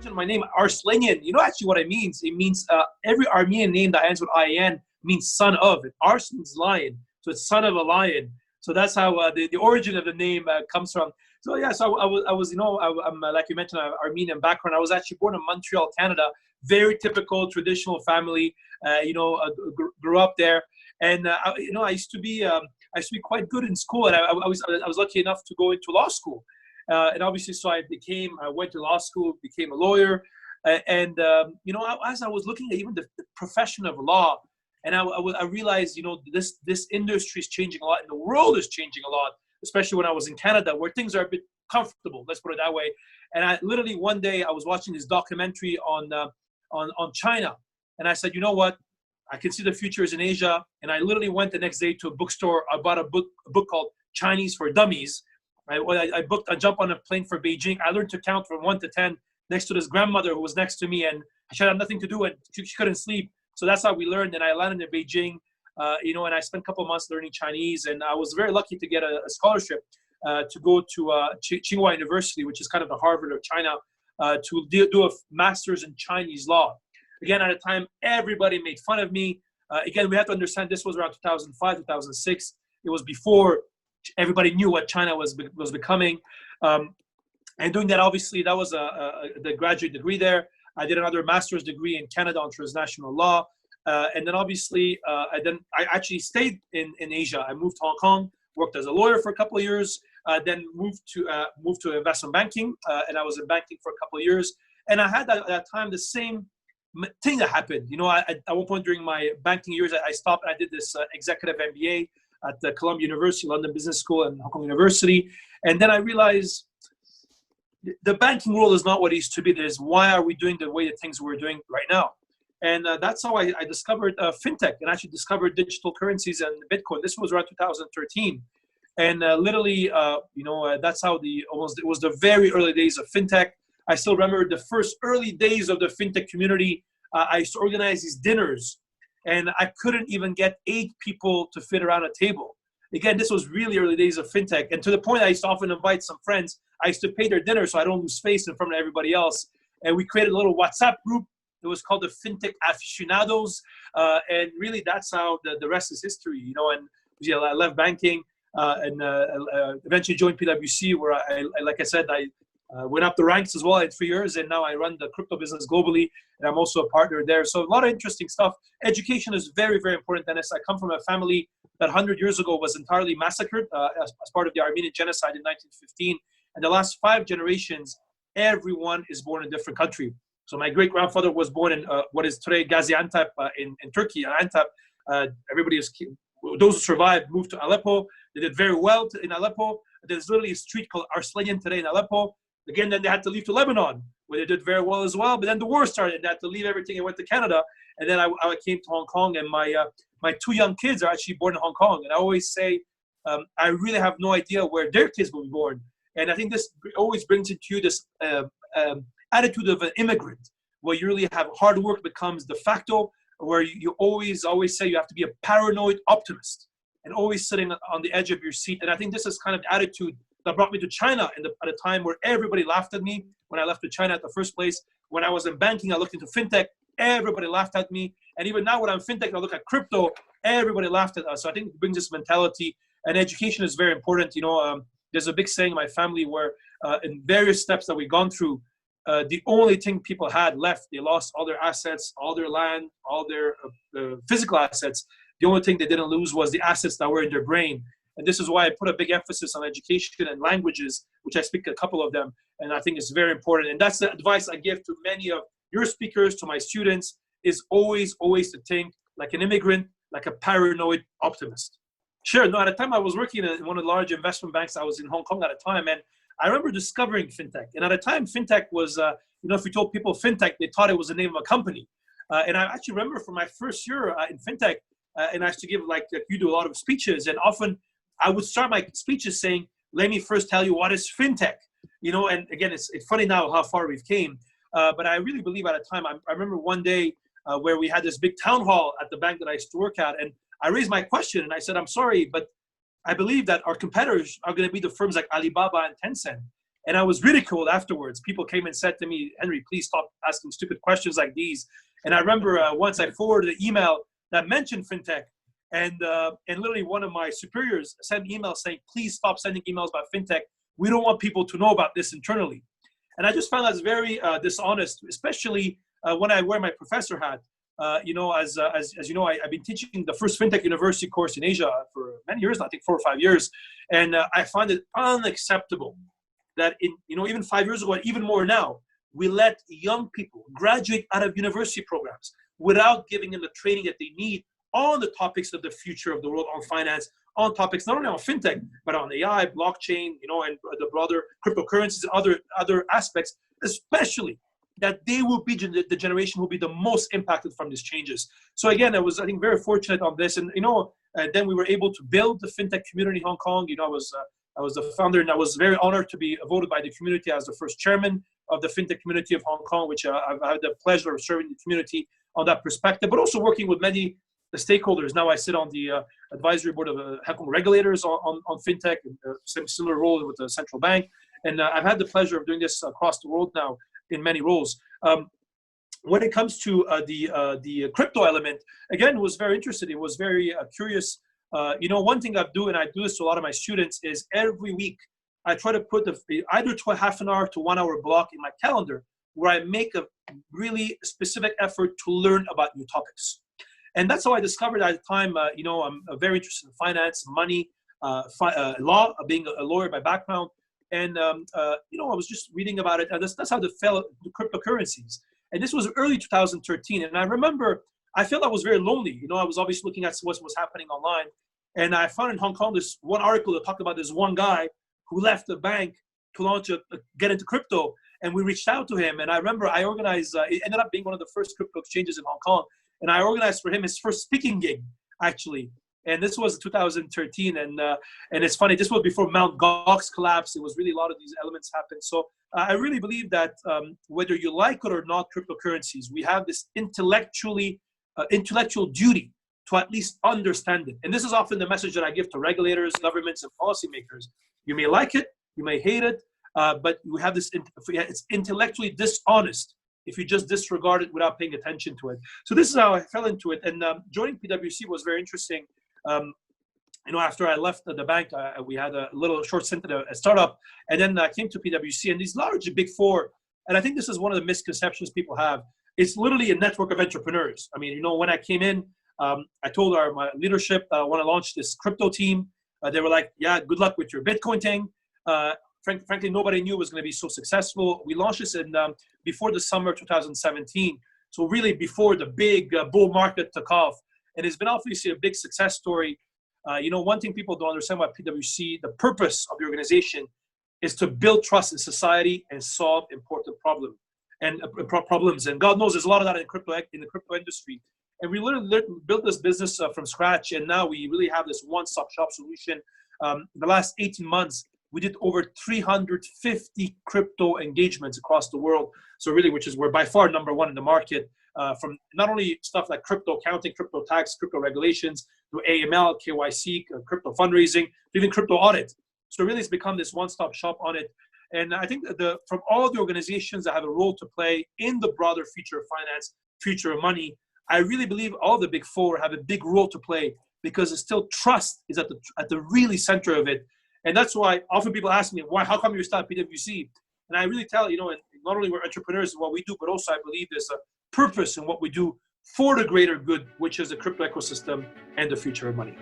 mentioned my name, Arslanian. You know actually what it means? It means every Armenian name that ends with IN means son of. Ars means lion, so it's son of a lion. So that's how the origin of the name comes from. So yeah, so I was I'm like you mentioned, Armenian background. I was actually born in Montreal, Canada. Very typical traditional family. Grew up there, and I used to be quite good in school, and I was lucky enough to go into law school, and obviously, so I went to law school, became a lawyer, and as I was looking at even the profession of law, and I realized this industry is changing a lot, and the world is changing a lot, especially when I was in Canada, where things are a bit comfortable. Let's put it that way. And I literally one day I was watching this documentary on China, and I said, you know what? I can see the future is in Asia. And I literally went the next day to a bookstore. I bought a book called Chinese for Dummies. I jumped on a plane for Beijing. I learned to count from 1 to 10 next to this grandmother who was next to me, and she had nothing to do, and she couldn't sleep. So that's how we learned. And I landed in Beijing, and I spent a couple of months learning Chinese. And I was very lucky to get a scholarship to go to Tsinghua University, which is kind of the Harvard of China, to do a master's in Chinese law. Again, at the time, everybody made fun of me. Again, we have to understand this was around 2005, 2006. It was before everybody knew what China was becoming. And doing that, obviously, that was the graduate degree there. I did another master's degree in Canada on transnational law. And then obviously, I actually stayed in Asia. I moved to Hong Kong, worked as a lawyer for a couple of years, then moved to investment banking. And I was in banking for a couple of years. And I had at that time the same thing that happened. At one point during my banking years, I stopped and I did this executive MBA at the Columbia University, London Business School, and Hong Kong University. And then I realized the banking world is not what it used to be. There's why are we doing the way that things we're doing right now? And that's how I discovered Fintech, and actually discovered digital currencies and Bitcoin. This was around 2013. And literally, that's how it was the very early days of Fintech. I still remember the first early days of the Fintech community. I used to organize these dinners, and I couldn't even get 8 people to fit around a table. Again, this was really early days of Fintech. And to the point, I used to often invite some friends. I used to pay their dinner so I don't lose face in front of everybody else. And we created a little WhatsApp group. It was called the Fintech Aficionados. And really, that's how the rest is history. And I left banking and eventually joined PwC, where like I said, I went up the ranks as well in 3 years, and now I run the crypto business globally, and I'm also a partner there. So a lot of interesting stuff. Education is very, very important, Dennis. I come from a family that 100 years ago was entirely massacred as part of the Armenian genocide in 1915. And the last 5 generations, everyone is born in a different country. So my great-grandfather was born in what is today Gaziantep in Turkey, Antep. Those who survived moved to Aleppo. They did very well in Aleppo. There's literally a street called Arslanian today in Aleppo. Again, then they had to leave to Lebanon, where they did very well as well. But then the war started, and they had to leave everything and went to Canada. And then I came to Hong Kong, and my 2 young kids are actually born in Hong Kong. And I always say, I really have no idea where their kids will be born. And I think this always brings into you this attitude of an immigrant, where you really have hard work becomes de facto, where you always say you have to be a paranoid optimist and always sitting on the edge of your seat. And I think this is kind of the attitude that brought me to China at a time where everybody laughed at me when I left to China at the first place. When I was in banking, I looked into Fintech, everybody laughed at me. And even now when I'm Fintech, I look at crypto, everybody laughed at us. So I think it brings this mentality, and education is very important. There's a big saying in my family where in various steps that we've gone through, the only thing people had left, they lost all their assets, all their land, all their physical assets. The only thing they didn't lose was the assets that were in their brain. And this is why I put a big emphasis on education and languages, which I speak a couple of them. And I think it's very important. And that's the advice I give to many of your speakers, to my students, is always to think like an immigrant, like a paranoid optimist. Sure. No, at the time I was working in one of the large investment banks. I was in Hong Kong at the time. And I remember discovering Fintech. And at the time, Fintech was, if you told people Fintech, they thought it was the name of a company. And I actually remember from my first year in Fintech, and I used to give, like you do, a lot of speeches. And often I would start my speeches saying, let me first tell you what is Fintech. And again, it's funny now how far we've came. But I really believe at the time, I remember one day where we had this big town hall at the bank that I used to work at. And I raised my question and I said, I'm sorry, but I believe that our competitors are going to be the firms like Alibaba and Tencent. And I was ridiculed afterwards. People came and said to me, Henry, please stop asking stupid questions like these. And I remember once I forwarded an email that mentioned fintech, and literally one of my superiors sent an email saying, please stop sending emails about fintech. We don't want people to know about this internally. And I just found that's very dishonest, especially when I wear my professor hat. As you know, I've been teaching the first fintech university course in Asia for many years, I think 4 or 5 years. And I find it unacceptable that even 5 years ago, and even more now, we let young people graduate out of university programs without giving them the training that they need on the topics of the future of the world, on finance, on topics not only on fintech, but on AI, blockchain, and the broader cryptocurrencies and other aspects, especially that they will be the generation who will be the most impacted from these changes. So again, I was, I think, very fortunate on this. And, then we were able to build the fintech community in Hong Kong. I was the founder, and I was very honored to be voted by the community as the first chairman of the fintech community of Hong Kong, which I've had the pleasure of serving the community on that perspective, but also working with many the stakeholders. Now I sit on the advisory board of Hong Kong regulators on fintech, and similar role with the central bank. And I've had the pleasure of doing this across the world now in many roles. When it comes to the crypto element, again, was very interested. It was very curious. One thing I do, and I do this to a lot of my students, is every week I try to put either to a half an hour to 1 hour block in my calendar where I make a really specific effort to learn about new topics. And that's how I discovered at the time, I'm very interested in finance, money, law, being a lawyer by background. And, I was just reading about it. And that's how they fell to cryptocurrencies. And this was early 2013. And I remember I felt I was very lonely. I was obviously looking at what was happening online. And I found in Hong Kong this one article that talked about this one guy who left the bank to get into crypto. And we reached out to him. And I remember I organized, it ended up being one of the first crypto exchanges in Hong Kong. And I organized for him his first speaking gig, actually. And this was 2013. And it's funny, this was before Mt. Gox collapsed. It was really a lot of these elements happened. So I really believe that whether you like it or not, cryptocurrencies, we have this intellectual duty to at least understand it. And this is often the message that I give to regulators, governments, and policymakers. You may like it, you may hate it, but we have this, it's intellectually dishonest if you just disregard it without paying attention to it. So this is how I fell into it. And joining PwC was very interesting. After I left the bank, we had a little short stint at a startup, and then I came to PwC, and these large big four, and I think this is one of the misconceptions people have. It's literally a network of entrepreneurs. I mean, when I came in, I told my leadership I want to launch this crypto team. They were like, yeah, good luck with your Bitcoin thing. Frankly, nobody knew it was going to be so successful. We launched this before the summer 2017. So really before the big bull market took off. And it's been obviously a big success story. One thing people don't understand about PwC, the purpose of the organization is to build trust in society and solve important problems. And God knows there's a lot of that in the crypto industry. And we literally built this business from scratch. And now we really have this one-stop shop solution. The last 18 months, we did over 350 crypto engagements across the world. So really, we're by far number one in the market, from not only stuff like crypto accounting, crypto tax, crypto regulations, to AML, KYC, crypto fundraising, even crypto audit. So really, it's become this one-stop shop on it. And I think that from all the organizations that have a role to play in the broader future of finance, future of money, I really believe all the big four have a big role to play, because it's still trust is at the really center of it. And that's why often people ask me, how come you started PwC? And I really tell, not only we're entrepreneurs in what we do, but also I believe there's a purpose in what we do for the greater good, which is the crypto ecosystem and the future of money.